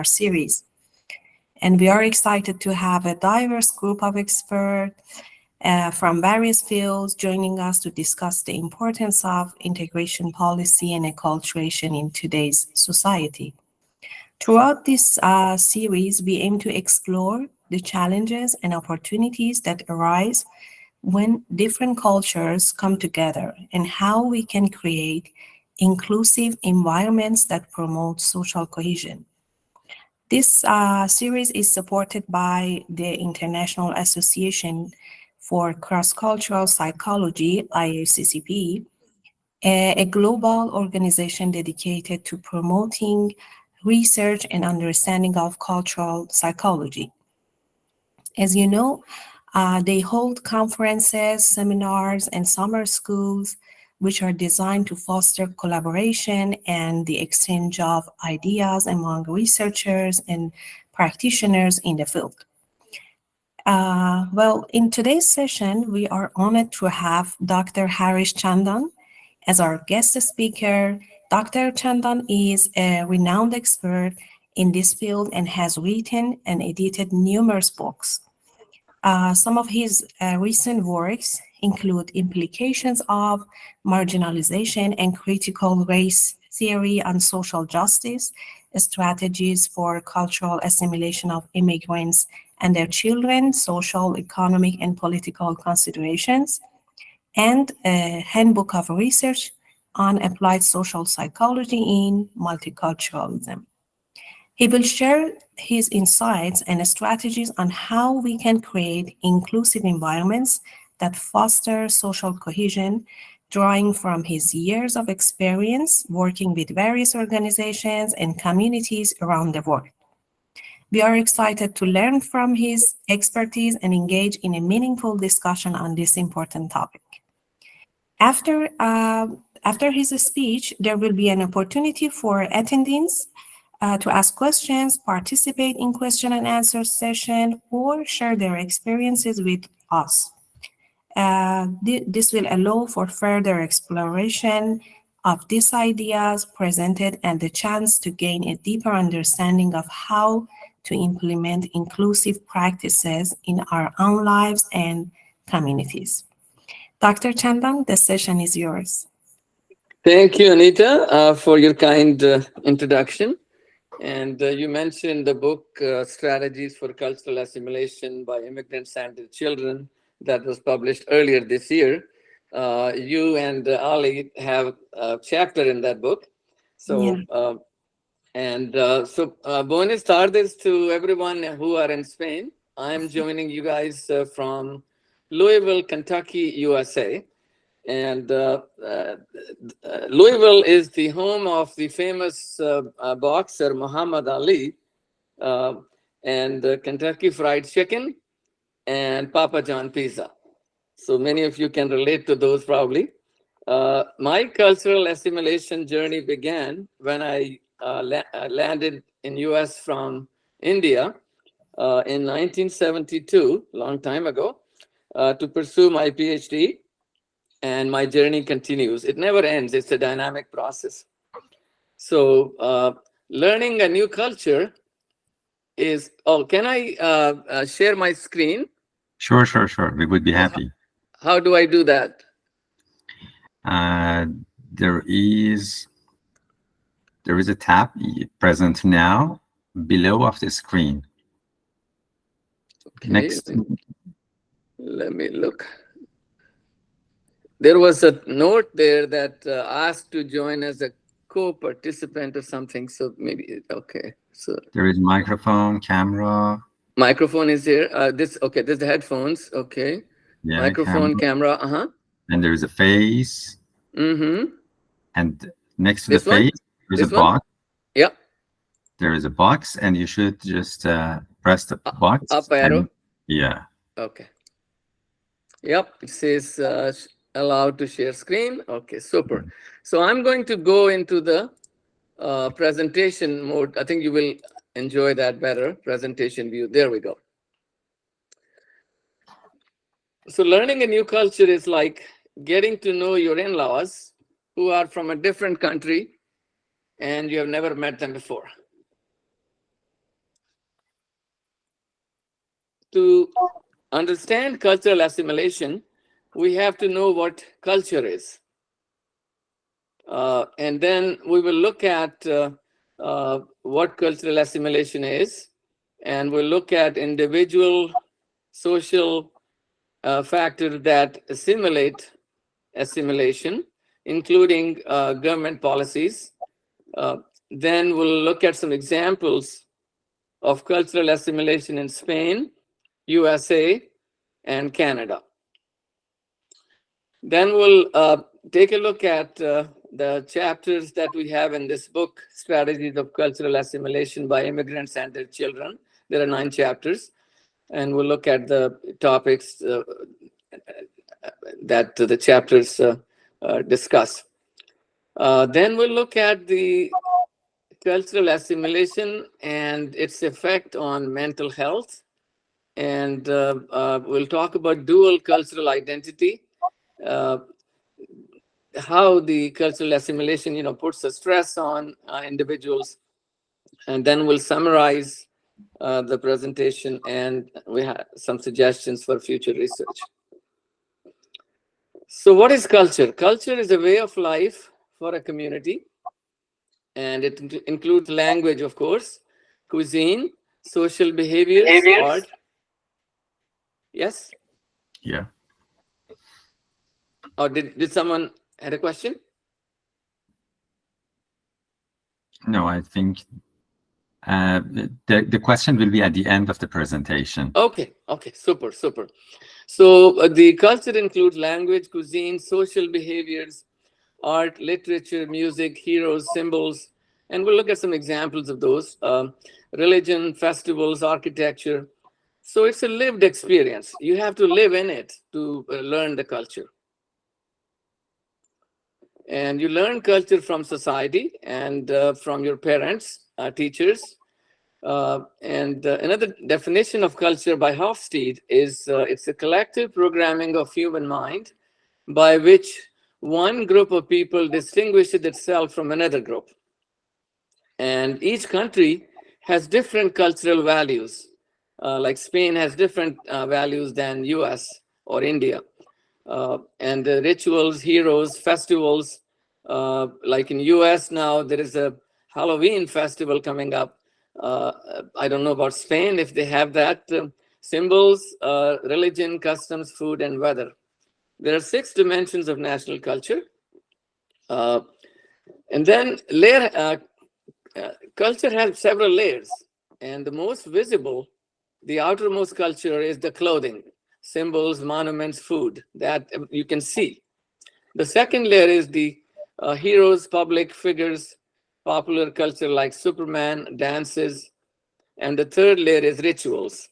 series. And we are excited to have a diverse group of experts from various fields joining us to discuss the importance of integration policy and acculturation in today's society. Throughout this series, we aim to explore the challenges and opportunities that arise when different cultures come together and how we can create inclusive environments that promote social cohesion. This series is supported by the International Association for Cross-Cultural Psychology, IACCP, a global organization dedicated to promoting research and understanding of cultural psychology. As you know, they hold conferences, seminars, and summer schools, which are designed to foster collaboration and the exchange of ideas among researchers and practitioners in the field. In today's session, we are honored to have Dr. Harish Chandan as our guest speaker. Dr. Chandan is a renowned expert in this field and has written and edited numerous books. Some of his recent works include Implications of Marginalization and Critical Race Theory on Social Justice, Strategies for Cultural Assimilation of Immigrants and Their Children, Social, Economic, and Political Considerations, and a Handbook of Research on Applied Social Psychology in Multiculturalism. He will share his insights and strategies on how we can create inclusive environments that foster social cohesion, drawing from his years of experience working with various organizations and communities around the world. We are excited to learn from his expertise and engage in a meaningful discussion on this important topic. After his speech, there will be an opportunity for attendees to ask questions, participate in question and answer session, or share their experiences with us. This will allow for further exploration of these ideas presented and the chance to gain a deeper understanding of how to implement inclusive practices in our own lives and communities. Dr. Chandan, the session is yours. Thank you, Anita, for your kind introduction. And you mentioned the book, Strategies for Cultural Assimilation by Immigrants and Their Children, that was published earlier this year. You and Ali have a chapter in that book. So, buenas tardes to everyone who are in Spain. I'm joining you guys from Louisville, Kentucky, USA. And Louisville is the home of the famous boxer Muhammad Ali, and Kentucky Fried Chicken and Papa John Pizza. So many of you can relate to those probably. My cultural assimilation journey began when I landed in US from India in 1972, long time ago, to pursue my PhD. And my journey continues. It never ends. It's a dynamic process. So learning a new culture is, can I share my screen? Sure. We would be happy. How do I do that? There is a tab present now below of the screen. Okay. Next. Let me look. There was a note there that asked to join as a co-participant or something. So maybe, okay. So there is microphone, camera. Microphone is here. This is the headphones. Okay. Yeah, microphone, camera. And there is a face. Mm-hmm. And next to the face, there's a box. Yep. There is a box, and you should just press the box. Up arrow. Yeah. Okay. Yep. It says allowed to share screen. Okay, super. So I'm going to go into the presentation mode. I think you will enjoy that better. Presentation view. There we go. So learning a new culture is like getting to know your in-laws who are from a different country and you have never met them before. to understand cultural assimilation, we have to know what culture is. And then we will look at what cultural assimilation is, and we'll look at individual social factors that assimilation, including government policies. Then we'll look at some examples of cultural assimilation in Spain, USA, and Canada. Then we'll take a look at the chapters that we have in this book, Strategies of Cultural Assimilation by Immigrants and Their Children. There are 9 chapters, and we'll look at the topics that the chapters discuss. Then we'll look at the cultural assimilation and its effect on mental health. And we'll talk about dual cultural identity, how the cultural assimilation, puts a stress on individuals. And then we'll summarize the presentation, and we have some suggestions for future research. So what is culture? Culture is a way of life for a community, and it includes language, of course, cuisine, social behaviors, art. Yes? Yeah. Or did someone had a question? No, I think the question will be at the end of the presentation. Okay, super. So the culture includes language, cuisine, social behaviors, art, literature, music, heroes, symbols, and we'll look at some examples of those. Religion, festivals, architecture. So it's a lived experience. You have to live in it to learn the culture. And you learn culture from society and from your parents, teachers. And another definition of culture by Hofstede is it's a collective programming of human mind by which one group of people distinguishes itself from another group. And each country has different cultural values. Like Spain has different values than US or India. And the rituals, heroes, festivals, like in US now, there is a Halloween festival coming up. I don't know about Spain, if they have that. Symbols, religion, customs, food, and weather. There are 6 dimensions of national culture. And then culture has several layers. And the most visible, the outermost culture, is the clothing, symbols, monuments, food that you can see. The second layer is the heroes, public figures, popular culture like Superman, dances. And the third layer is rituals.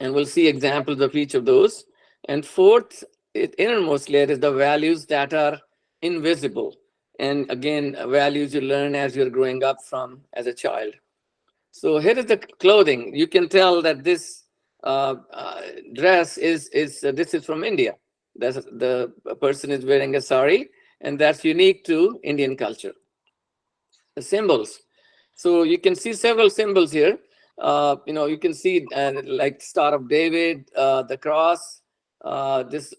And we'll see examples of each of those. And fourth, innermost layer is the values that are invisible. And again, values you learn as you're growing up from as a child. So here is the clothing. You can tell that this dress this is from India. The person is wearing a sari, and that's unique to Indian culture. The symbols. So you can see several symbols here. You can see like Star of David, the cross, this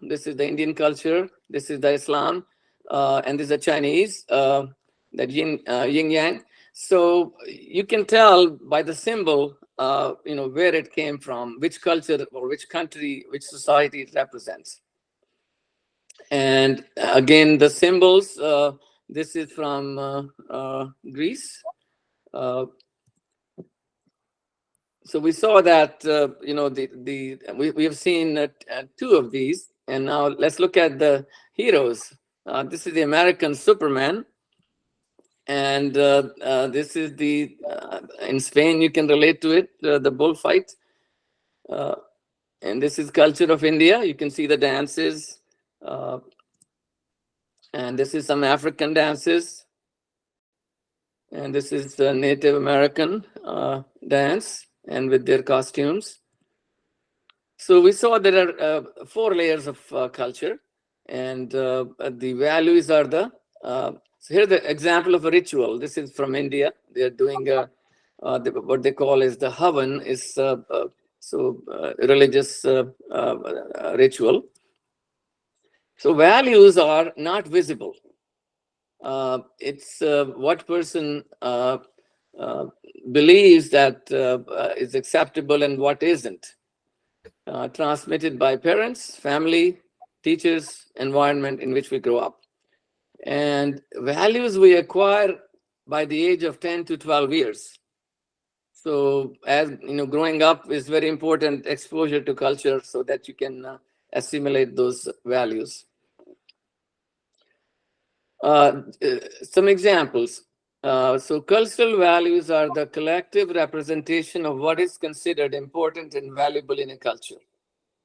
this is the Indian culture, this is the Islam, and this is the Chinese, the yin yang. So you can tell by the symbol, where it came from, which culture or which country, which society it represents. And again, the symbols, this is from Greece. So we saw that, we have seen 2 of these. And now let's look at the heroes. This is the American Superman. And this is in Spain, you can relate to it, the bullfight. And this is culture of India. You can see the dances. And this is some African dances. And this is the Native American dance, and with their costumes. So we saw there are 4 layers of culture, and the values are so here's the example of a ritual. This is from India. They're doing what they call is the havan, is So religious ritual. So values are not visible. It's what person believes that is acceptable and what isn't. Transmitted by parents, family, teachers, environment in which we grow up. And values we acquire by the age of 10 to 12 years. So as you know, growing up is very important exposure to culture so that you can assimilate those values. Some examples. So cultural values are the collective representation of what is considered important and valuable in a culture.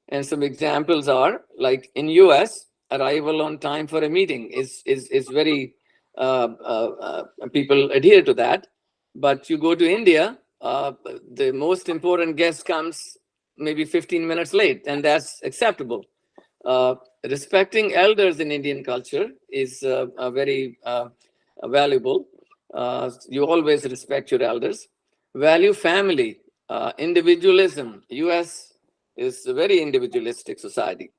And some examples are, like in US, arrival on time for a meeting is very, people adhere to that. But you go to India, the most important guest comes maybe 15 minutes late, and that's acceptable. Respecting elders in Indian culture is very valuable. You always respect your elders. Value family, individualism. US is a very individualistic society.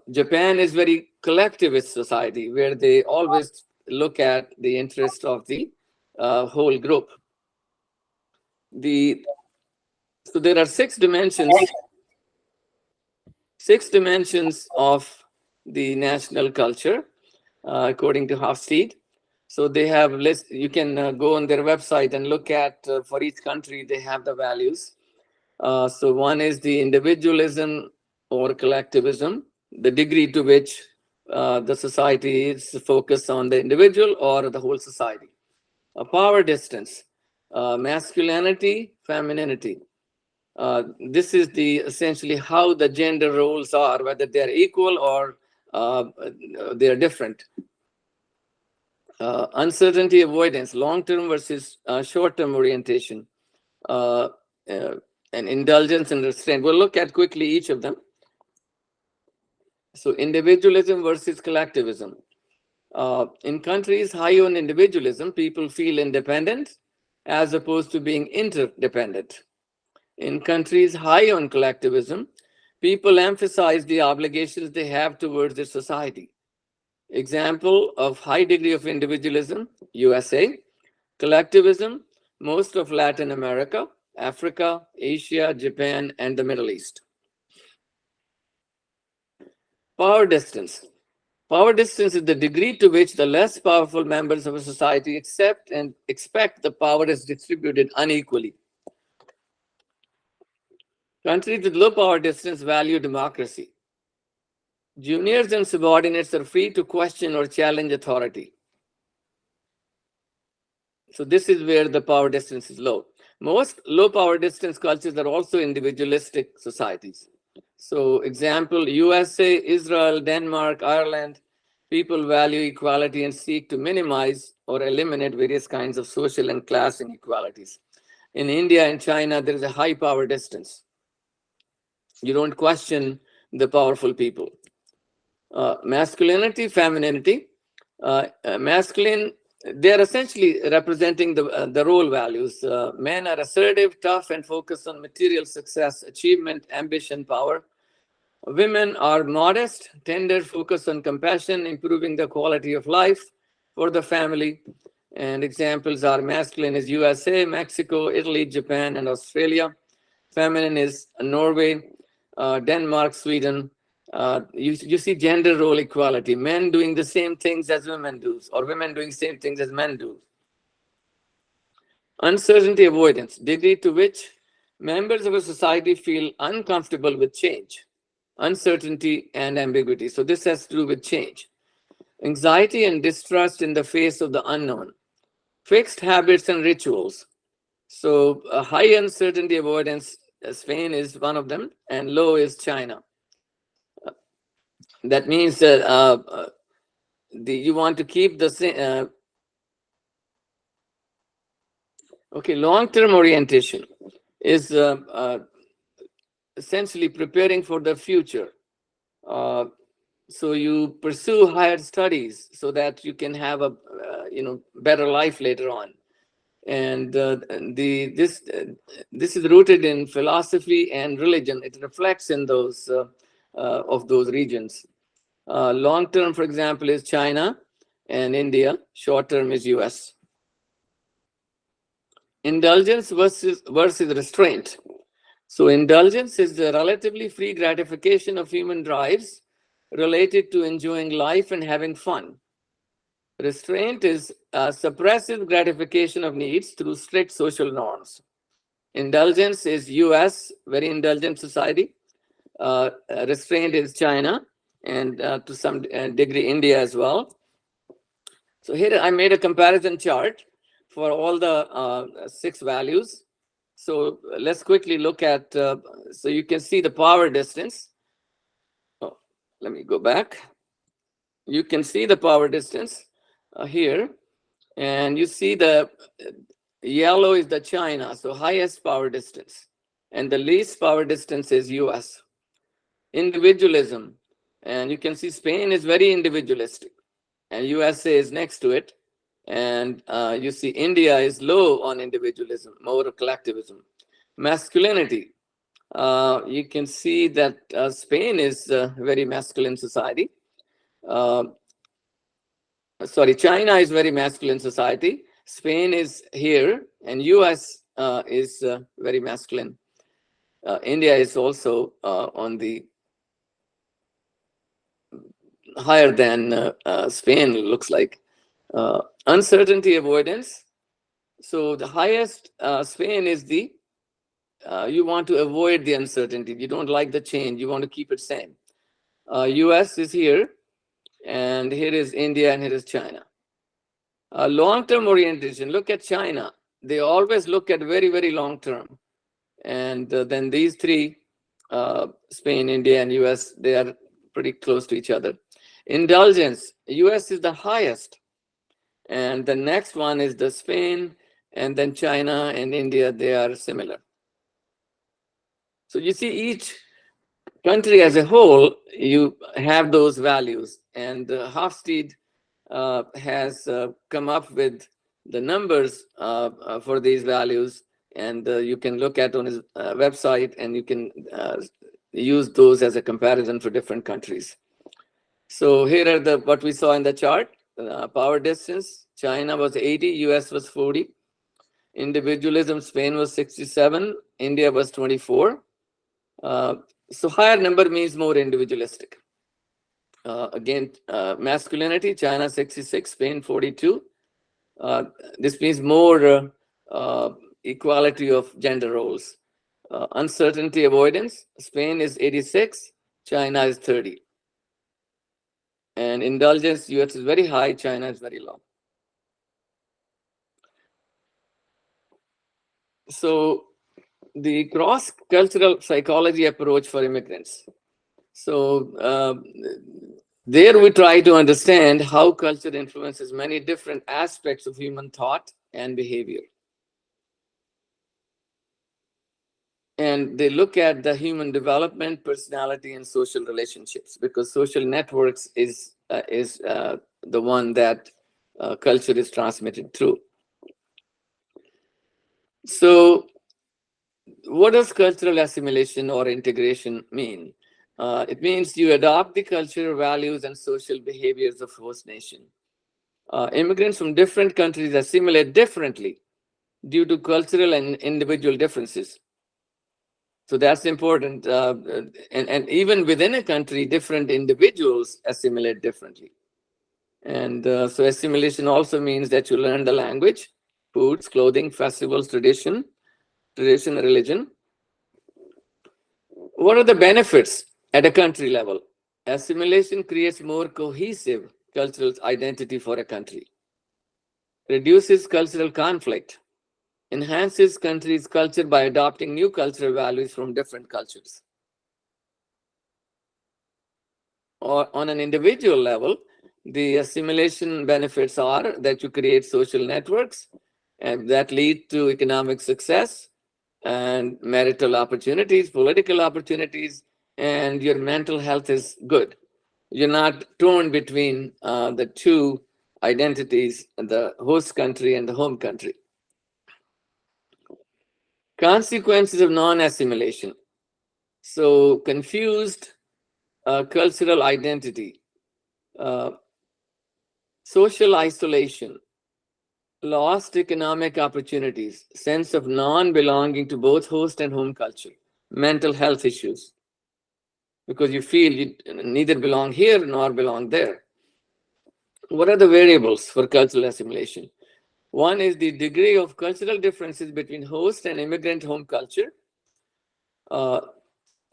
Japan is very collectivist society where they always look at the interest of the whole group. So there are six dimensions of the national culture, according to Hofstede. So they have list. You can go on their website and look at for each country they have the values. So one is the individualism or collectivism, the degree to which the society is focused on the individual or the whole society. A power distance, masculinity, femininity. This is essentially how the gender roles are, whether they are equal or they are different. Uncertainty avoidance, long-term versus short-term orientation, and indulgence and restraint. We'll look at quickly each of them. So individualism versus collectivism. In countries high on individualism, people feel independent as opposed to being interdependent. In countries high on collectivism, people emphasize the obligations they have towards their society. Example of high degree of individualism, USA. Collectivism, most of Latin America, Africa, Asia, Japan, and the Middle East. Power distance. Power distance is the degree to which the less powerful members of a society accept and expect the power is distributed unequally. Countries with low power distance value democracy. Juniors and subordinates are free to question or challenge authority. So this is where the power distance is low. Most low power distance cultures are also individualistic societies. So example, USA, Israel, Denmark, Ireland, people value equality and seek to minimize or eliminate various kinds of social and class inequalities. In India and China, there is a high power distance. You don't question the powerful people. Masculinity, femininity. Masculine, they are essentially representing the role values. Men are assertive, tough, and focused on material success, achievement, ambition, power. Women are modest, tender, focused on compassion, improving the quality of life for the family. And examples are masculine is USA, Mexico, Italy, Japan, and Australia. Feminine is Norway, Denmark, Sweden. You see gender role equality, men doing the same things as women do, or women doing the same things as men do. Uncertainty avoidance, degree to which members of a society feel uncomfortable with change, uncertainty, and ambiguity. So this has to do with change. Anxiety and distrust in the face of the unknown. Fixed habits and rituals. So high uncertainty avoidance, Spain is one of them, and low is China. That means that you want to keep the same. Okay, long-term orientation is essentially preparing for the future. So you pursue higher studies so that you can have a better life later on. And this is rooted in philosophy and religion. It reflects in those of those regions. Long term, for example, is China and India. Short term is US. Indulgence versus restraint. So indulgence is the relatively free gratification of human drives related to enjoying life and having fun. Restraint is suppressive gratification of needs through strict social norms. Indulgence is US, very indulgent society. Restraint is China, and to some degree India as well. So here I made a comparison chart for all the 6 values. So let's quickly look at, so you can see the power distance. Oh, let me go back. You can see the power distance here, and you see the yellow is the China, so highest power distance, and the least power distance is US. Individualism, and you can see Spain is very individualistic, and USA is next to it, and you see India is low on individualism, more collectivism. Masculinity, you can see that Spain is a very masculine society. China is very masculine society. Spain is here, and US is very masculine. India is also on the higher than Spain, looks like. Uncertainty avoidance. So the highest Spain is the, you want to avoid the uncertainty. You don't like the change. You want to keep it same. US is here, and here is India, and here is China. Long-term orientation, look at China. They always look at very, very long-term. And then these 3, Spain, India, and US, they are pretty close to each other. Indulgence, US is the highest. And the next one is the Spain, and then China and India, they are similar. So you see each country as a whole, you have those values. And Hofstede has come up with the numbers for these values, and you can look at on his website, and you can use those as a comparison for different countries. So here are what we saw in the chart. Power distance, China was 80, US was 40. Individualism, Spain was 67, India was 24. So higher number means more individualistic. Again, masculinity, China 66, Spain 42. This means more equality of gender roles. Uncertainty avoidance, Spain is 86, China is 30. And indulgence, US is very high, China is very low. So the cross-cultural psychology approach for immigrants. So there we try to understand how culture influences many different aspects of human thought and behavior. And they look at the human development, personality, and social relationships, because social networks is the one that culture is transmitted through. So what does cultural assimilation or integration mean? It means you adopt the culture, values, and social behaviors of host nation. Immigrants from different countries assimilate differently due to cultural and individual differences. So that's important. And even within a country, different individuals assimilate differently. And so assimilation also means that you learn the language, foods, clothing, festivals, tradition, religion. What are the benefits at a country level? Assimilation creates more cohesive cultural identity for a country, reduces cultural conflict, enhances country's culture by adopting new cultural values from different cultures. Or on an individual level, the assimilation benefits are that you create social networks and that lead to economic success and marital opportunities, political opportunities, and your mental health is good. You're not torn between the 2 identities, the host country and the home country. Consequences of non-assimilation. So confused cultural identity, social isolation, lost economic opportunities, sense of non-belonging to both host and home culture, mental health issues, because you feel you neither belong here nor belong there. What are the variables for cultural assimilation? One is the degree of cultural differences between host and immigrant home culture,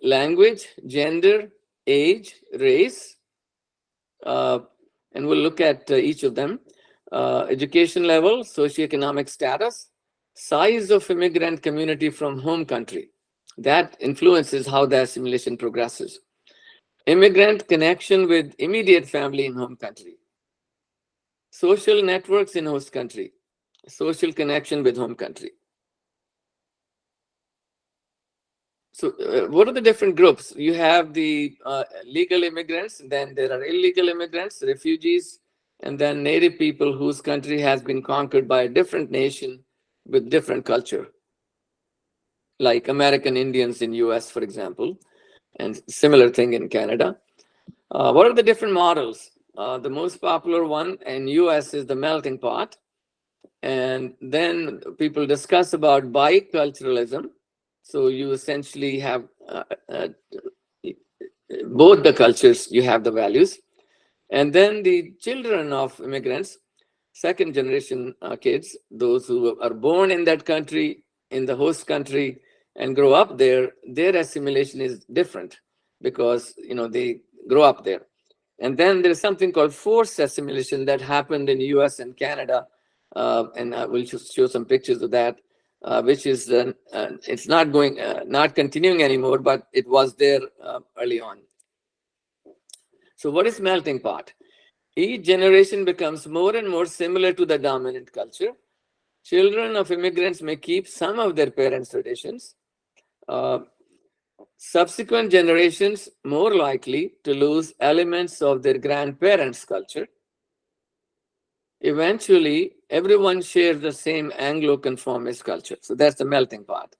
language, gender, age, race, and we'll look at each of them. Education level, socioeconomic status, size of immigrant community from home country. That influences how the assimilation progresses. Immigrant connection with immediate family in home country. Social networks in host country. Social connection with home country. So what are the different groups? You have the legal immigrants, then there are illegal immigrants, refugees, and then native people whose country has been conquered by a different nation with different culture, like American Indians in US, for example, and similar thing in Canada. What are the different models? The most popular one in US is the melting pot. And then people discuss about biculturalism. So you essentially have both the cultures, you have the values. And then the children of immigrants, second generation kids, those who are born in that country, in the host country, and grow up there, their assimilation is different because they grow up there. And then there's something called forced assimilation that happened in US and Canada, and I will just show some pictures of that, which is it's not continuing anymore, but it was there early on. So what is melting pot? Each generation becomes more and more similar to the dominant culture. Children of immigrants may keep some of their parents' traditions. Subsequent generations more likely to lose elements of their grandparents' culture. Eventually, everyone shares the same Anglo-conformist culture. So that's the melting pot.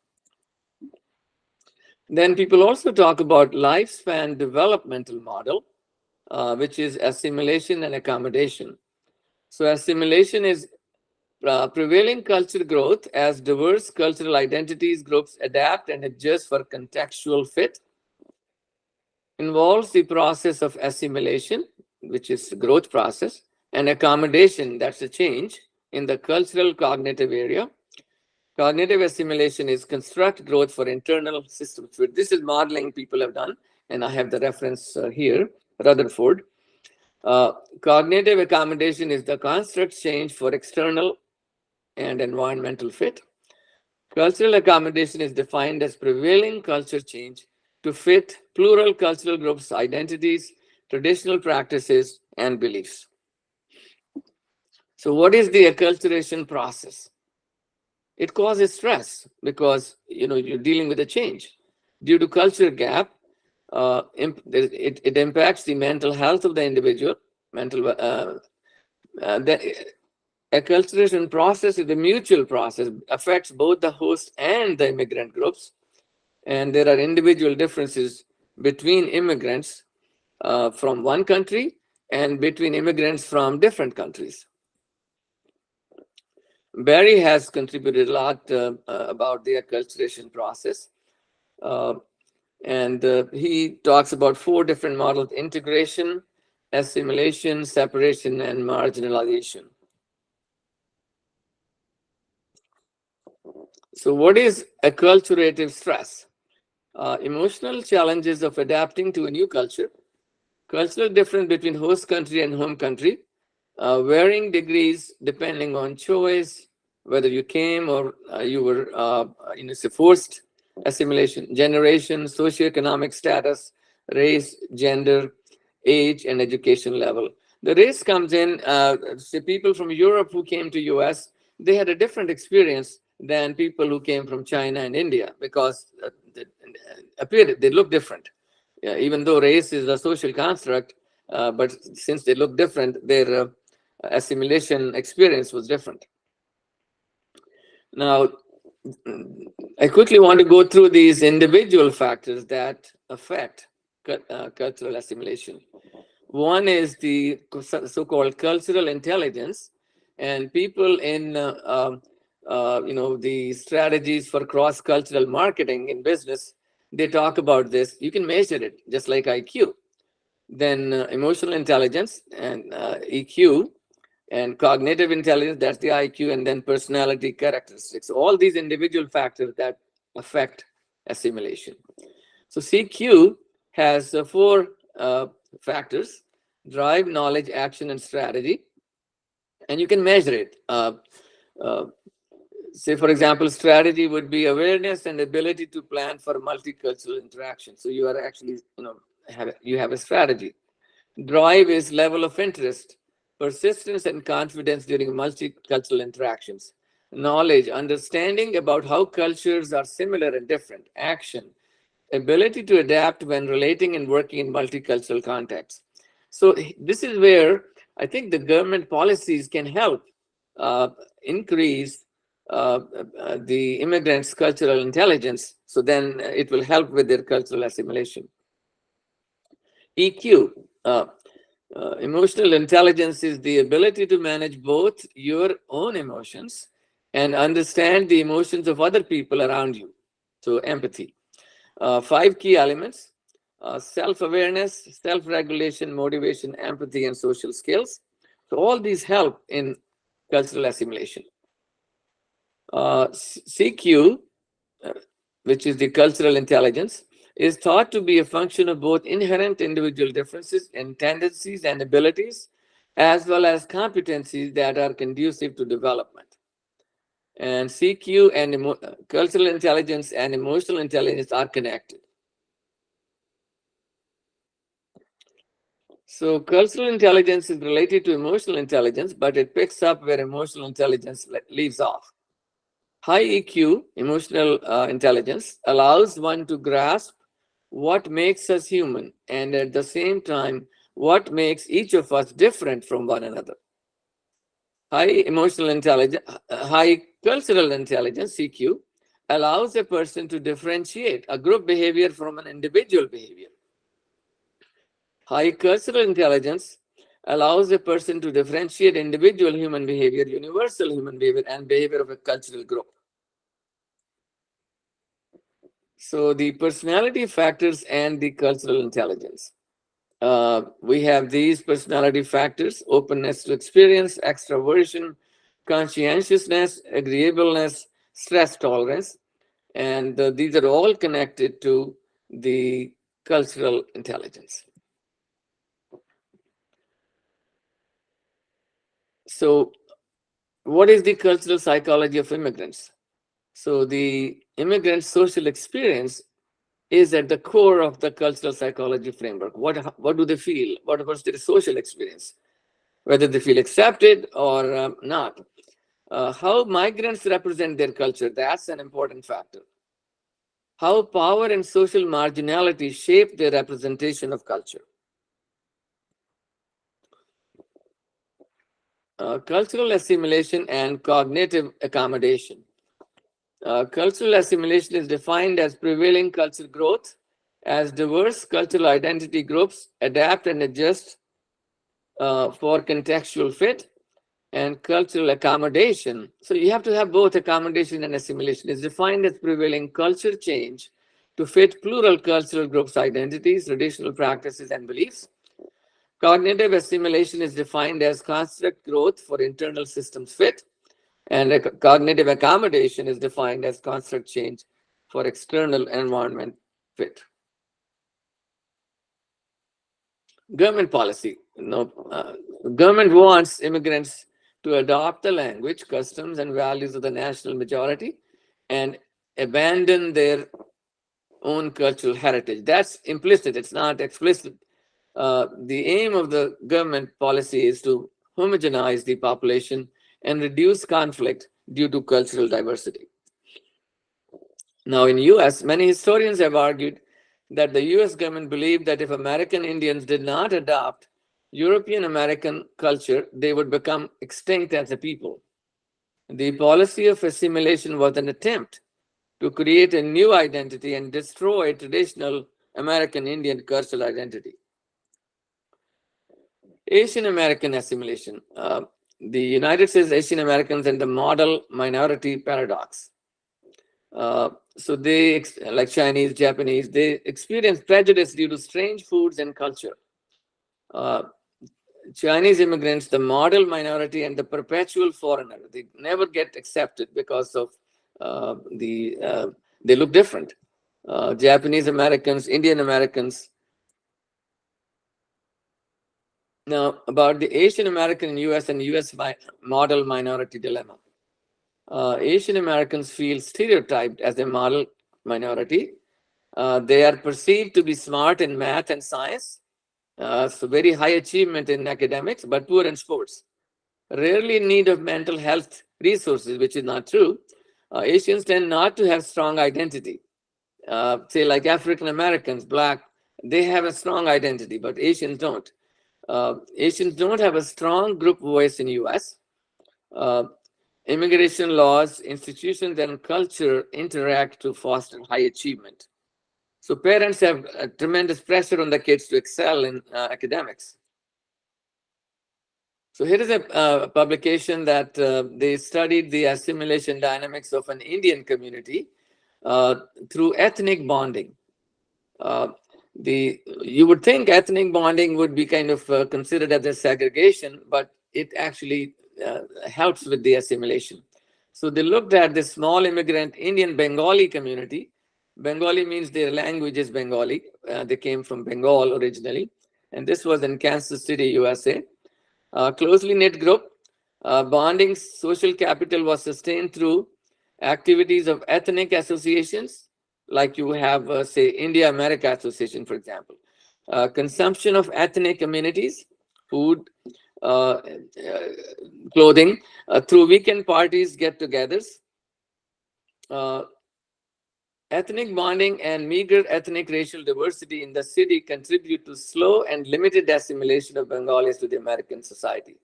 Then people also talk about lifespan developmental model, which is assimilation and accommodation. So assimilation is prevailing culture growth as diverse cultural identities groups adapt and adjust for contextual fit. Involves the process of assimilation, which is the growth process, and accommodation, that's a change in the cultural cognitive area. Cognitive assimilation is construct growth for internal systems. This is modeling people have done, and I have the reference here, Rutherford. Cognitive accommodation is the construct change for external and environmental fit. Cultural accommodation is defined as prevailing culture change to fit plural cultural groups' identities, traditional practices, and beliefs. So what is the acculturation process? It causes stress because you're dealing with a change. Due to culture gap, it impacts the mental health of the individual. The acculturation process is a mutual process, affects both the host and the immigrant groups. And there are individual differences between immigrants from one country and between immigrants from different countries. Barry has contributed a lot about the acculturation process. And he talks about 4 different models: integration, assimilation, separation, and marginalization. So what is acculturative stress? Emotional challenges of adapting to a new culture, cultural difference between host country and home country, varying degrees depending on choice, whether you came or you were forced assimilation, generation, socioeconomic status, race, gender, age, and education level. The race comes in, say people from Europe who came to US, they had a different experience than people who came from China and India because they look different. Even though race is a social construct, but since they look different, their assimilation experience was different. Now, I quickly want to go through these individual factors that affect cultural assimilation. One is the so-called cultural intelligence, and people in the strategies for cross-cultural marketing in business, they talk about this. You can measure it just like IQ. Then emotional intelligence and EQ, and cognitive intelligence, that's the IQ, and then personality characteristics. All these individual factors that affect assimilation. So CQ has four factors: drive, knowledge, action, and strategy. And you can measure it. Say, for example, strategy would be awareness and ability to plan for multicultural interaction. So you are actually, you have a strategy. Drive is level of interest, persistence, and confidence during multicultural interactions. Knowledge, understanding about how cultures are similar and different. Action, ability to adapt when relating and working in multicultural contexts. So this is where I think the government policies can help increase the immigrants' cultural intelligence. So then it will help with their cultural assimilation. EQ, emotional intelligence, is the ability to manage both your own emotions and understand the emotions of other people around you. So empathy. 5 key elements: self-awareness, self-regulation, motivation, empathy, and social skills. So all these help in cultural assimilation. CQ, which is the cultural intelligence, is thought to be a function of both inherent individual differences in tendencies and abilities, as well as competencies that are conducive to development. And CQ and cultural intelligence and emotional intelligence are connected. So cultural intelligence is related to emotional intelligence, but it picks up where emotional intelligence leaves off. High EQ, emotional intelligence, allows one to grasp what makes us human, and at the same time, what makes each of us different from one another. High emotional intelligence, high cultural intelligence, CQ, allows a person to differentiate a group behavior from an individual behavior. High cultural intelligence allows a person to differentiate individual human behavior, universal human behavior, and behavior of a cultural group. So the personality factors and the cultural intelligence. We have these personality factors: openness to experience, extraversion, conscientiousness, agreeableness, stress tolerance. And these are all connected to the cultural intelligence. So what is the cultural psychology of immigrants? So the immigrant social experience is at the core of the cultural psychology framework. What do they feel? What was their social experience? Whether they feel accepted or not. How migrants represent their culture, that's an important factor. How power and social marginality shape their representation of culture. Cultural assimilation and cognitive accommodation. Cultural assimilation is defined as prevailing cultural growth as diverse cultural identity groups adapt and adjust for contextual fit. And cultural accommodation, so you have to have both accommodation and assimilation, is defined as prevailing culture change to fit plural cultural groups' identities, traditional practices, and beliefs. Cognitive assimilation is defined as construct growth for internal systems fit, and cognitive accommodation is defined as construct change for external environment fit. Government policy. Government wants immigrants to adopt the language, customs, and values of the national majority and abandon their own cultural heritage. That's implicit, it's not explicit. The aim of the government policy is to homogenize the population and reduce conflict due to cultural diversity. Now in US, many historians have argued that the US government believed that if American Indians did not adopt European American culture, they would become extinct as a people. The policy of assimilation was an attempt to create a new identity and destroy traditional American Indian cultural identity. Asian American assimilation. The United States Asian Americans and the model minority paradox. So they, like Chinese, Japanese, they experience prejudice due to strange foods and culture. Chinese immigrants, the model minority and the perpetual foreigner, they never get accepted because of they look different. Japanese Americans, Indian Americans. Now, about the Asian American in US and US model minority dilemma. Asian Americans feel stereotyped as a model minority. They are perceived to be smart in math and science, so very high achievement in academics, but poor in sports. Rarely in need of mental health resources, which is not true. Asians tend not to have strong identity. Say like African Americans, Black, they have a strong identity, but Asians don't. Asians don't have a strong group voice in US. Immigration laws, institutions, and culture interact to foster high achievement. So parents have tremendous pressure on the kids to excel in academics. So here is a publication that they studied the assimilation dynamics of an Indian community through ethnic bonding. You would think ethnic bonding would be kind of considered as a segregation, but it actually helps with the assimilation. So they looked at the small immigrant Indian Bengali community. Bengali means their language is Bengali. They came from Bengal originally. And this was in Kansas City, USA. Closely knit group. Bonding social capital was sustained through activities of ethnic associations, like you have, say, India-America Association, for example. Consumption of ethnic amenities, food, clothing, through weekend parties, get-togethers. Ethnic bonding and meager ethnic racial diversity in the city contribute to slow and limited assimilation of Bengalis to the American society.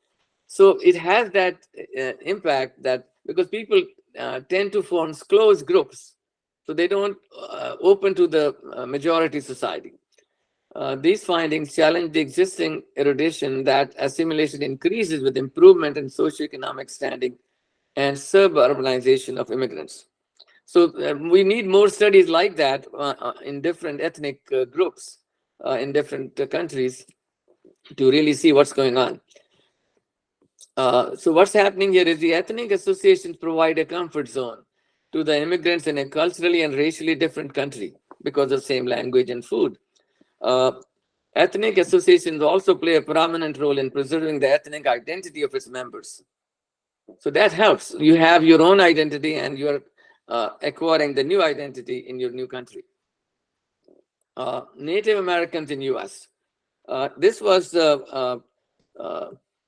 So it has that impact that because people tend to form close groups, so they don't open to the majority society. These findings challenge the existing erudition that assimilation increases with improvement in socioeconomic standing and suburbanization of immigrants. So we need more studies like that in different ethnic groups in different countries to really see what's going on. So what's happening here is the ethnic associations provide a comfort zone to the immigrants in a culturally and racially different country because of same language and food. Ethnic associations also play a prominent role in preserving the ethnic identity of its members. So that helps. You have your own identity and you're acquiring the new identity in your new country. Native Americans in US. This was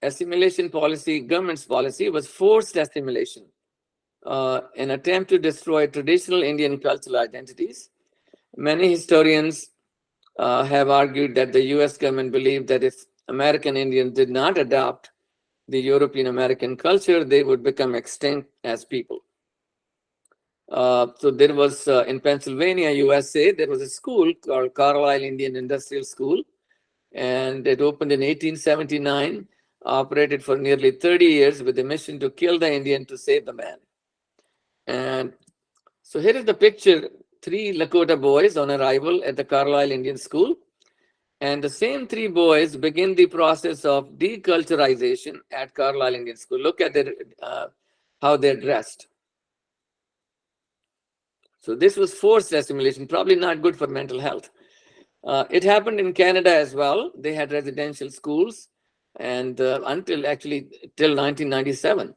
assimilation policy, government's policy was forced assimilation, an attempt to destroy traditional Indian cultural identities. Many historians have argued that the US government believed that if American Indians did not adopt the European American culture, they would become extinct as people. So there was in Pennsylvania, USA, there was a school called Carlisle Indian Industrial School, and it opened in 1879, operated for nearly 30 years with a mission to kill the Indian to save the man. And so here is the picture, 3 Lakota boys on arrival at the Carlisle Indian School. And the same 3 boys begin the process of deculturization at Carlisle Indian School. Look at their, how they're dressed. So this was forced assimilation, probably not good for mental health. It happened in Canada as well. They had residential schools, and until actually till 1997.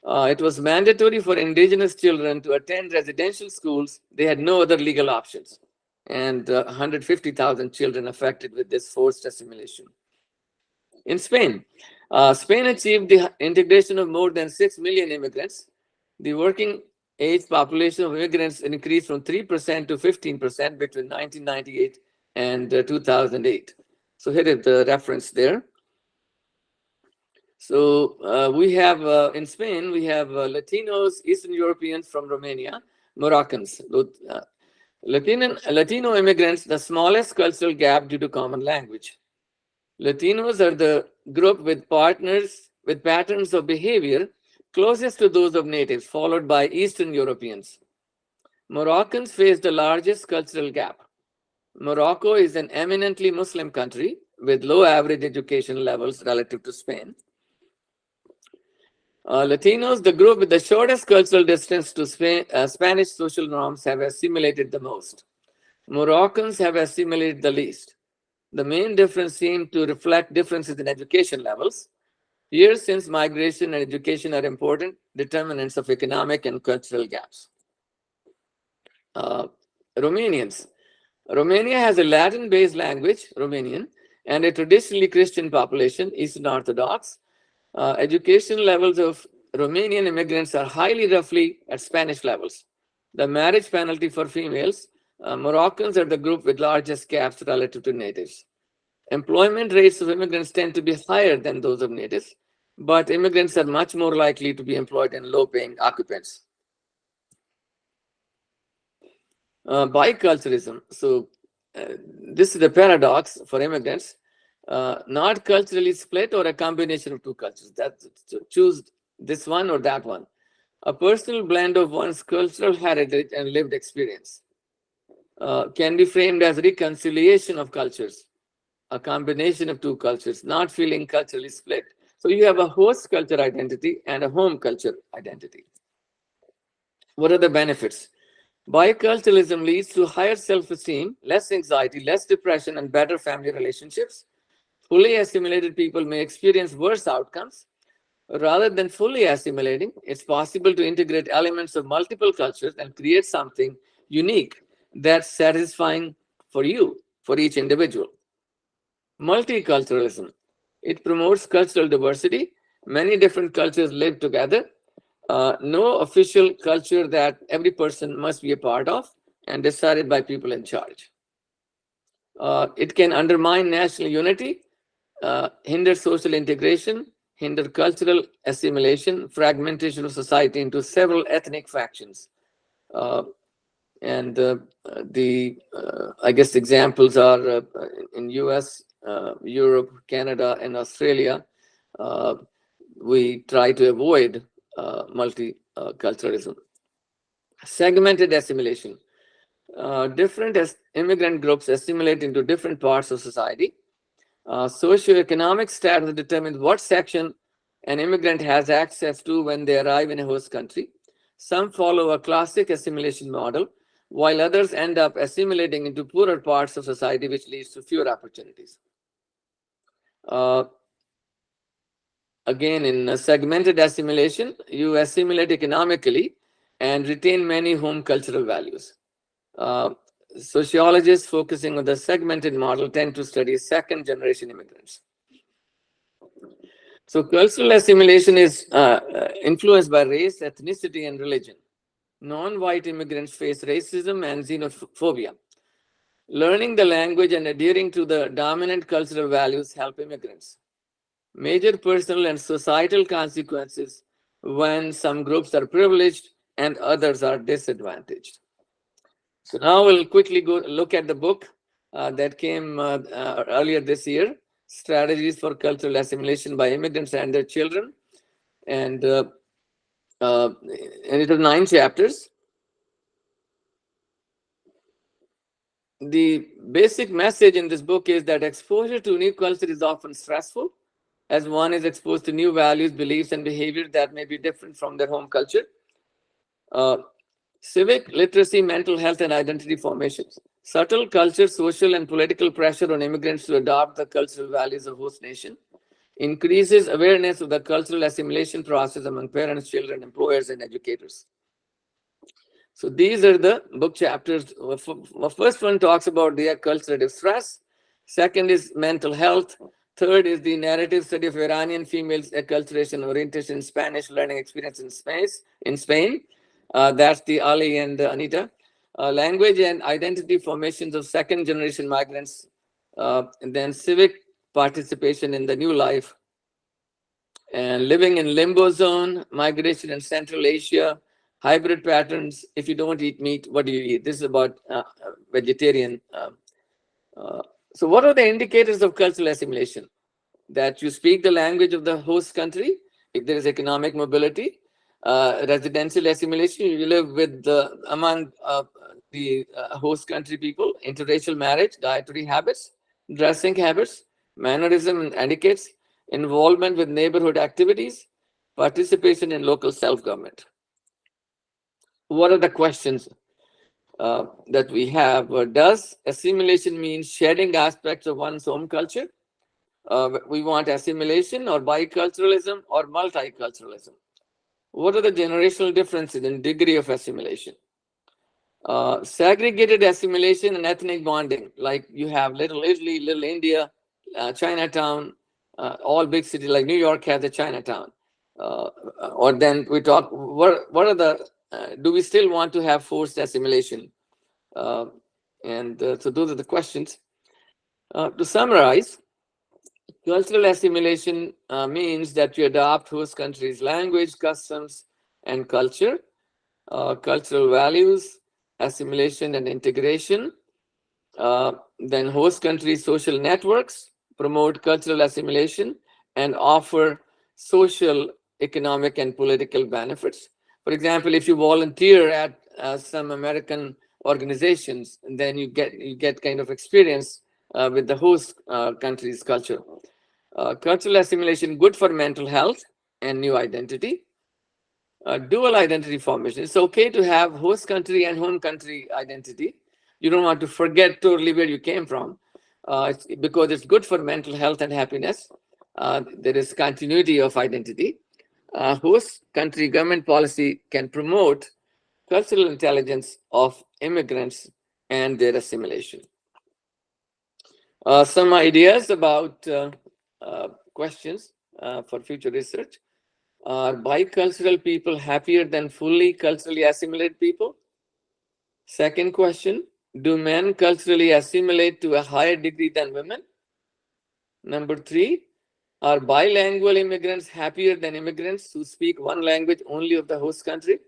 It was mandatory for indigenous children to attend residential schools. They had no other legal options. And 150,000 children affected with this forced assimilation. In Spain, Spain achieved the integration of more than 6 million immigrants. The working age population of immigrants increased from 3% to 15% between 1998 and 2008. So here is the reference there. So we have in Spain, we have Latinos, Eastern Europeans from Romania, Moroccans. Latino immigrants, the smallest cultural gap due to common language. Latinos are the group with patterns of behavior closest to those of natives, followed by Eastern Europeans. Moroccans face the largest cultural gap. Morocco is an eminently Muslim country with low average education levels relative to Spain. Latinos, the group with the shortest cultural distance to Spanish social norms, have assimilated the most. Moroccans have assimilated the least. The main difference seemed to reflect differences in education levels. Years since migration and education are important determinants of economic and cultural gaps. Romanians. Romania has a Latin-based language, Romanian, and a traditionally Christian population, Eastern Orthodox. Education levels of Romanian immigrants are roughly at Spanish levels. The marriage penalty for females, Moroccans are the group with largest gaps relative to natives. Employment rates of immigrants tend to be higher than those of natives, but immigrants are much more likely to be employed in low-paying occupants. Biculturalism. So this is the paradox for immigrants. Not culturally split or a combination of two cultures. Choose this one or that one. A personal blend of one's cultural heritage and lived experience can be framed as reconciliation of cultures, a combination of two cultures, not feeling culturally split. So you have a host culture identity and a home culture identity. What are the benefits? Biculturalism leads to higher self-esteem, less anxiety, less depression, and better family relationships. Fully assimilated people may experience worse outcomes. Rather than fully assimilating, it's possible to integrate elements of multiple cultures and create something unique that's satisfying for you, for each individual. Multiculturalism. It promotes cultural diversity. Many different cultures live together. No official culture that every person must be a part of and decided by people in charge. It can undermine national unity, hinder social integration, hinder cultural assimilation, fragmentation of society into several ethnic factions. I guess examples are in US, Europe, Canada, and Australia. We try to avoid multiculturalism. Segmented assimilation. Different immigrant groups assimilate into different parts of society. Socioeconomic status determines what section an immigrant has access to when they arrive in a host country. Some follow a classic assimilation model, while others end up assimilating into poorer parts of society, which leads to fewer opportunities. Again, in segmented assimilation, you assimilate economically and retain many home cultural values. Sociologists focusing on the segmented model tend to study second-generation immigrants. So cultural assimilation is influenced by race, ethnicity, and religion. Non-white immigrants face racism and xenophobia. Learning the language and adhering to the dominant cultural values help immigrants. Major personal and societal consequences when some groups are privileged and others are disadvantaged. So now we'll quickly go look at the book that came earlier this year, Strategies for Cultural Assimilation by Immigrants and Their Children. And it has 9 chapters. The basic message in this book is that exposure to new culture is often stressful, as one is exposed to new values, beliefs, and behavior that may be different from their home culture. Civic literacy, mental health, and identity formations. Subtle culture, social, and political pressure on immigrants to adopt the cultural values of host nation. Increases awareness of the cultural assimilation process among parents, children, employers, and educators. So these are the book chapters. The first one talks about the acculturative stress. Second is mental health. Third is the narrative study of Iranian females' acculturation orientation in Spanish learning experience in Spain. That's the Ali and Anita. Language and identity formations of second-generation migrants. And then civic participation in the new life. and living in limbo zone, migration in Central Asia, hybrid patterns. If you don't eat meat, what do you eat? This is about vegetarian. Uh, so, what are the indicators of cultural assimilation? That you speak the language of the host country, if there is economic mobility, residential assimilation, you live with among the host country people, interracial marriage, dietary habits, dressing habits, mannerism and etiquettes, involvement with neighborhood activities, participation in local self-government. What are the questions that we have? Does assimilation mean shedding aspects of one's home culture? We want assimilation or biculturalism or multiculturalism. What are the generational differences in degree of assimilation? Segregated assimilation and ethnic bonding, like you have Little Italy, Little India, Chinatown, all big cities like New York has a Chinatown. Or then we talk, what are the, do we still want to have forced assimilation? So those are the questions. To summarize, cultural assimilation means that you adopt host country's language, customs, and culture, cultural values, assimilation and integration. Then host country social networks promote cultural assimilation and offer social, economic, and political benefits. For example, if you volunteer at some American organizations, then you get kind of experience with the host country's culture. Cultural assimilation good for mental health and new identity. Dual identity formation. It's okay to have host country and home country identity. You don't want to forget totally where you came from, because it's good for mental health and happiness. There is continuity of identity. Host country government policy can promote cultural intelligence of immigrants and their assimilation. Some ideas about questions for future research. Are bicultural people happier than fully culturally assimilated people? Second question, do men culturally assimilate to a higher degree than women? Number 3, are bilingual immigrants happier than immigrants who speak one language only of the host country?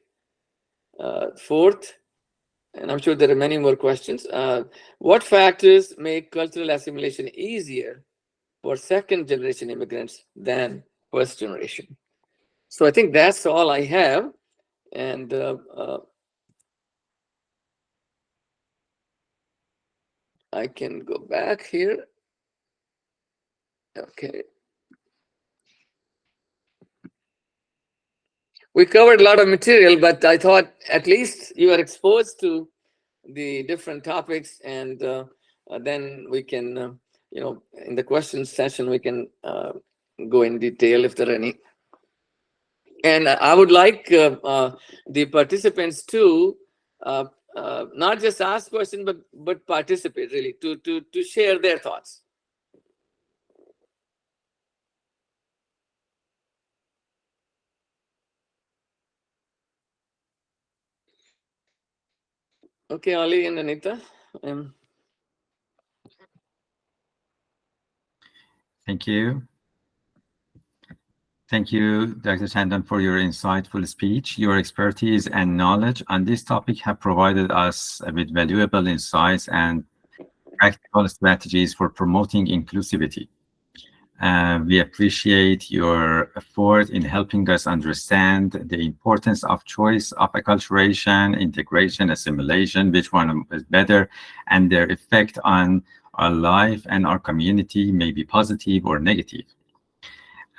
Fourth, and I'm sure there are many more questions, what factors make cultural assimilation easier for second generation immigrants than first generation? So I think that's all I have. And I can go back here. Okay. We covered a lot of material, but I thought at least you are exposed to the different topics, and then we can, in the questions session, we can go in detail if there are any. And I would like the participants to not just ask questions, but participate really to share their thoughts. Okay, Ali and Anita. Thank you. Thank you, Dr. Chandan, for your insightful speech. Your expertise and knowledge on this topic have provided us with valuable insights and practical strategies for promoting inclusivity. We appreciate your effort in helping us understand the importance of choice of acculturation, integration, assimilation, which one is better, and their effect on our life and our community may be positive or negative.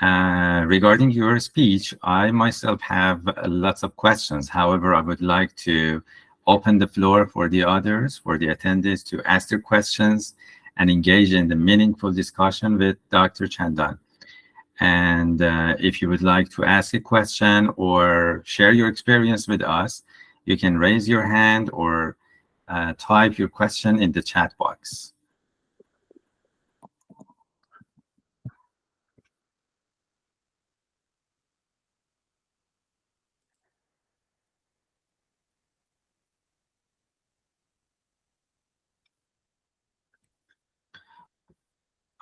Regarding your speech, I myself have lots of questions. However, I would like to open the floor for the others, for the attendees to ask their questions and engage in the meaningful discussion with Dr. Chandan. And if you would like to ask a question or share your experience with us, you can raise your hand or type your question in the chat box.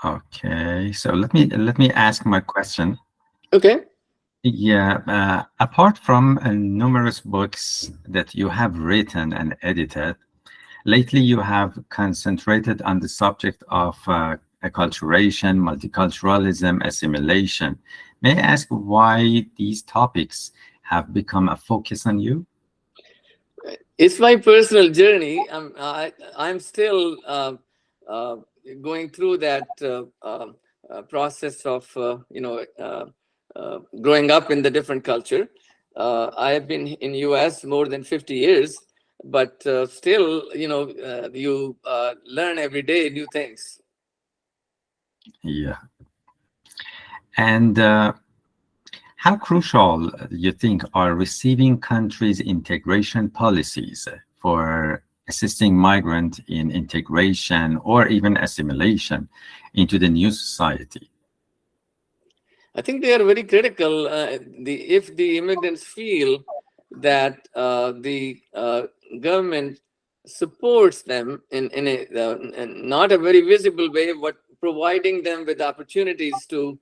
Okay, so let me ask my question. Okay. Yeah, apart from numerous books that you have written and edited, lately you have concentrated on the subject of acculturation, multiculturalism, assimilation. May I ask why these topics have become a focus on you? It's my personal journey. I'm still uh, going through that process of growing up in the different culture. I have been in US more than 50 years, but still, you learn every day new things. Yeah. And how crucial you think are receiving countries' integration policies for assisting migrant in integration or even assimilation into the new society? I think they are very critical. If the immigrants feel that the government supports them in a not a very visible way, but providing them with opportunities to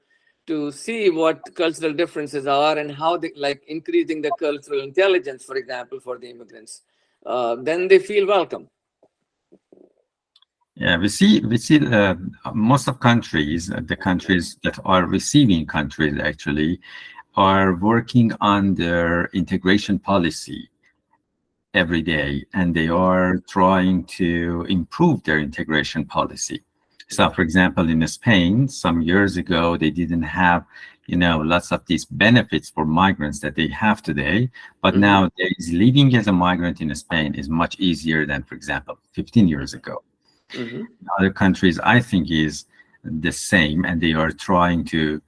see what cultural differences are and how they like increasing the cultural intelligence, for example, for the immigrants, then they feel welcome. Yeah, we see most of countries, the countries that are receiving countries actually, are working on their integration policy every day, and they are trying to improve their integration policy. So, for example, in Spain, some years ago, they didn't have, lots of these benefits for migrants that they have today. But nowadays, living as a migrant in Spain is much easier than, for example, 15 years ago. Other countries, I think, is the same, and they are trying to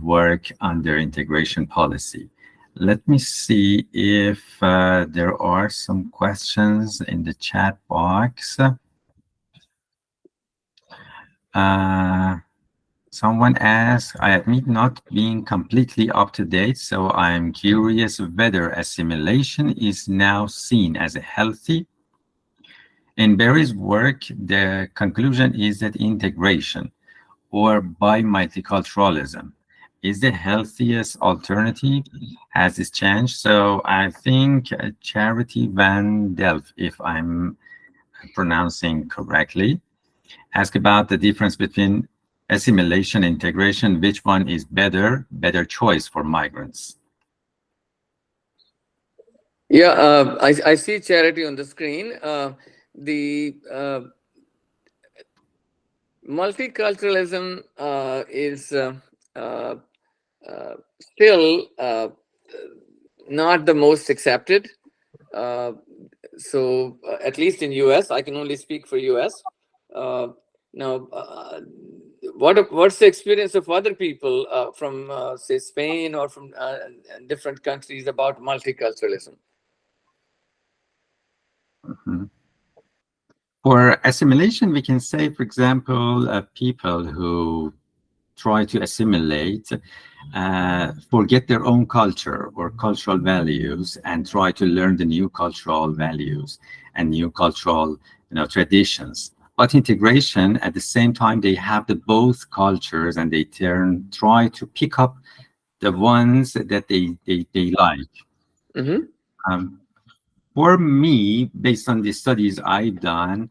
work on their integration policy. Let me see if there are some questions in the chat box. Someone asked, I admit not being completely up to date, so I'm curious whether assimilation is now seen as a healthy. In Barry's work, the conclusion is that integration or bi-multiculturalism is the healthiest alternative. Has this changed? So I think Charity Van Delft, if I'm pronouncing correctly, asked about the difference between assimilation and integration. Which one is better choice for migrants? Yeah, I see Charity on the screen. The multiculturalism is still not the most accepted. So at least in US, I can only speak for US. Now, what's the experience of other people from say Spain or from different countries about multiculturalism? For assimilation, we can say, for example, people who try to assimilate forget their own culture or cultural values and try to learn the new cultural values and new cultural traditions. But integration, at the same time, they have the both cultures and they try to pick up the ones that they like. For me, based on the studies I've done,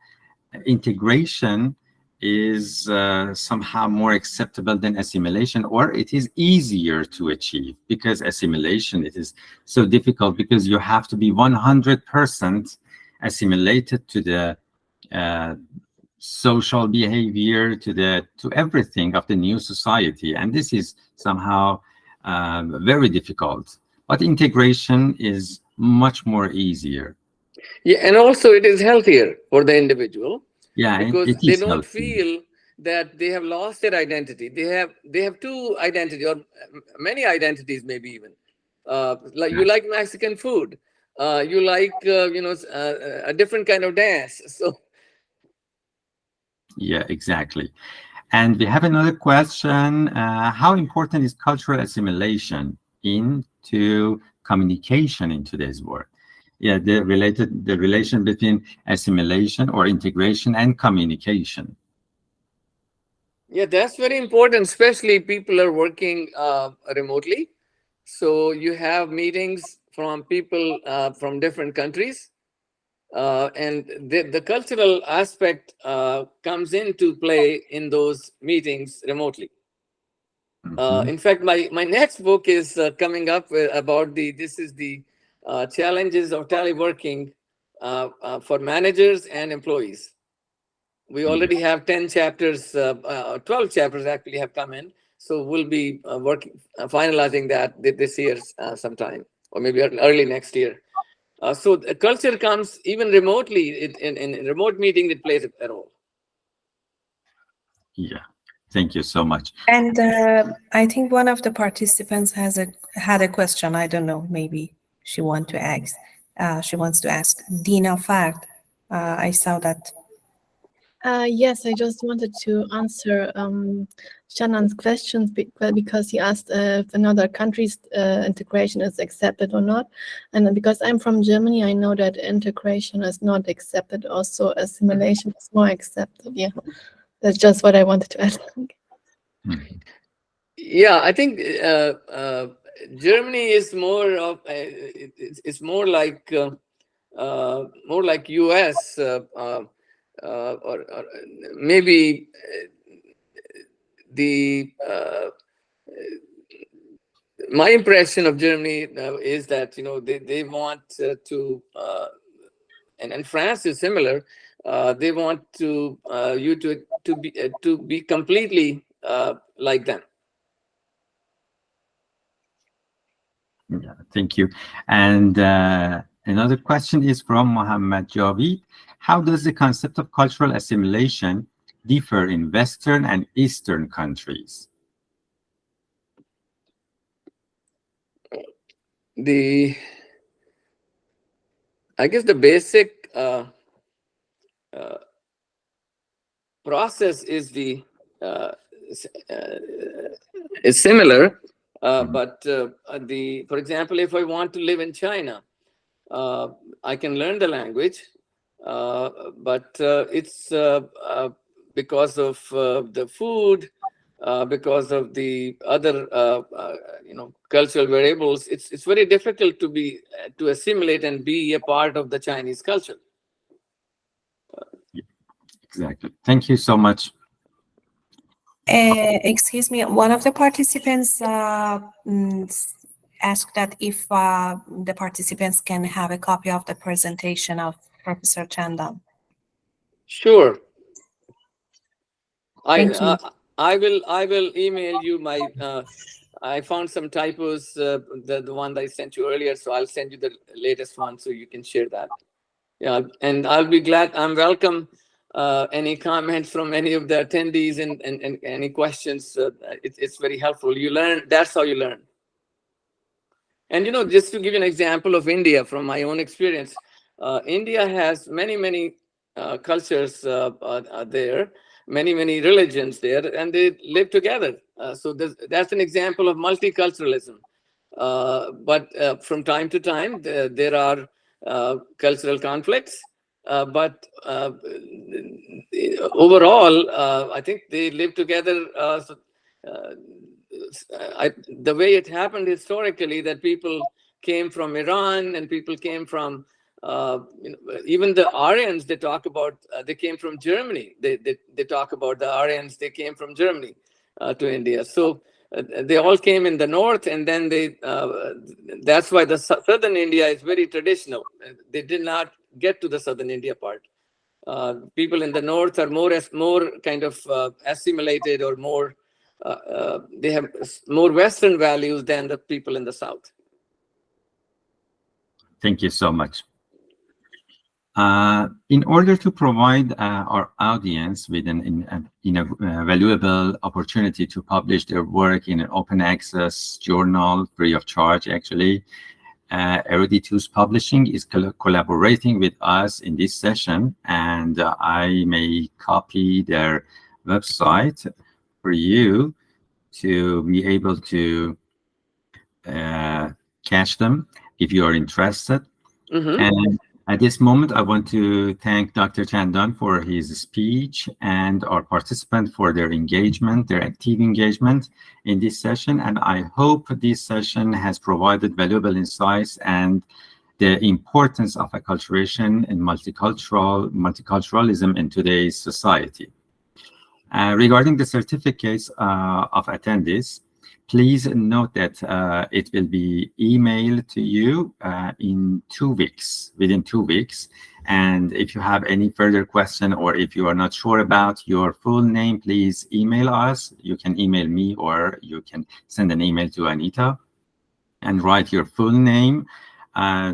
integration is somehow more acceptable than assimilation, or it is easier to achieve, because assimilation, it is so difficult because you have to be 100% assimilated to the social behavior, to everything of the new society, and this is somehow very difficult. But integration is much more easier. Yeah, and also it is healthier for the individual. Yeah, because it they is don't healthy. feel that they have lost their identity. They have two identities, or many identities, maybe even. Like you like Mexican food, you like a different kind of dance. So yeah, exactly. And we have another question. How important is cultural assimilation into communication in today's world? Yeah, the relation between assimilation or integration and communication. Yeah, that's very important, especially people are working remotely. So you have meetings from people from different countries, and the cultural aspect comes into play in those meetings remotely. In fact, my next book is coming up about this is the challenges of teleworking for managers and employees. We already have 10 chapters, 12 chapters actually have come in. So we'll be finalizing that this year sometime, or maybe early next year. So the culture comes even remotely. In remote meeting, it plays a role. Yeah, thank you so much. And I think one of the participants had a question. I don't know. Maybe she wants to ask. She wants to ask Dina Fard. I saw that. Yes, I just wanted to answer Shannon's questions because he asked if another country's integration is accepted or not. And because I'm from Germany, I know that integration is not accepted. Also, assimilation is more accepted. Yeah, that's just what I wanted to add. Yeah, I think Germany is more of it's more like US or maybe the my impression of Germany is that they want to and France is similar. They want to you to be completely like them. Yeah, thank you. And another question is from Mohammed Javid. How does the concept of cultural assimilation differ in Western and Eastern countries? I guess the basic process is is similar, but for example, if I want to live in China, I can learn the language, but it's because of the food, because of the other cultural variables. It's very difficult to assimilate and be a part of the Chinese culture. Exactly. Thank you so much. Excuse me, one of the participants asked that if the participants can have a copy of the presentation of Professor Chandan. Sure. Thank you. I will email you my. I found some typos, the one that I sent you earlier, so I'll send you the latest one so you can share that. Yeah, and I'll be glad. I'm welcome any comments from any of the attendees and any questions. It's very helpful. You learn. That's how you learn. And just to give you an example of India from my own experience, India has many cultures there, many religions there, and they live together. So that's an example of multiculturalism. But from time to time, there are cultural conflicts. But overall, I think they live together. The way it happened historically, that people came from Iran and people came from even the Aryans. They talk about they came from Germany. They talk about the Aryans. They came from Germany to India. So they all came in the north, and then that's why the southern India is very traditional. They did not get to the southern India part. People in the north are more kind of assimilated, or more they have more Western values than the people in the south. Thank you so much. In order to provide our audience with a valuable opportunity to publish their work in an open access journal free of charge, actually, Eruditus Publishing is collaborating with us in this session, and I may copy their website for you to be able to catch them if you are interested. Mm-hmm. And At this moment, I want to thank Dr. Chandan for his speech and our participants for their engagement, their active engagement in this session. And I hope this session has provided valuable insights and the importance of acculturation and multiculturalism in today's society. Regarding the certificates of attendees, please note that it will be emailed to you in 2 weeks, within 2 weeks. And if you have any further question or if you are not sure about your full name, please email us. You can email me or you can send an email to Anita and write your full name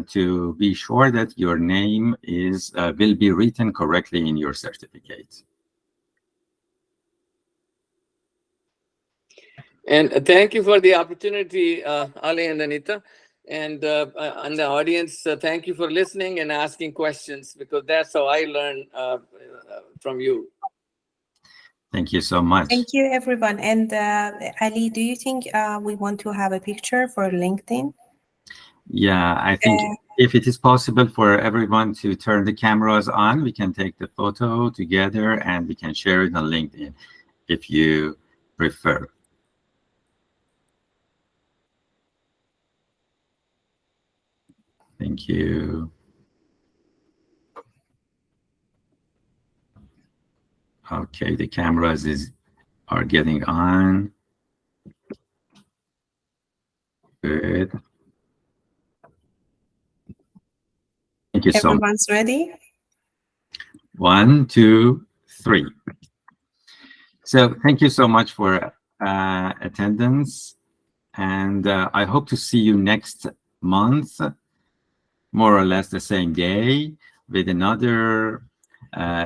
to be sure that your name will be written correctly in your certificate. And thank you for the opportunity, Ali and Anita. And the audience, thank you for listening and asking questions, because that's how I learn from you. Thank you so much. Thank you, everyone. And Ali, do you think we want to have a picture for LinkedIn? Yeah, I think if it is possible for everyone to turn the cameras on, we can take the photo together and we can share it on LinkedIn if you prefer. Thank you. Okay, the cameras are getting on. Good. Thank you so much. Everyone's ready? 1, 2, 3. So thank you so much for attendance. And I hope to see you next month, more or less the same day, with another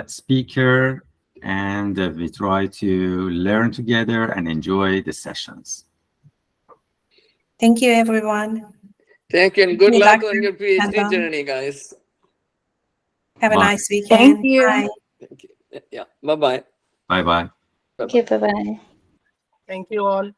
speaker, and we try to learn together and enjoy the sessions. Thank you, everyone. Thank you, and good luck Dr. on your PhD Chandan. journey, guys. Have a Bye. nice weekend. Thank you. Bye. Thank you. Yeah, bye-bye. Bye-bye. Okay, bye-bye. Thank you all.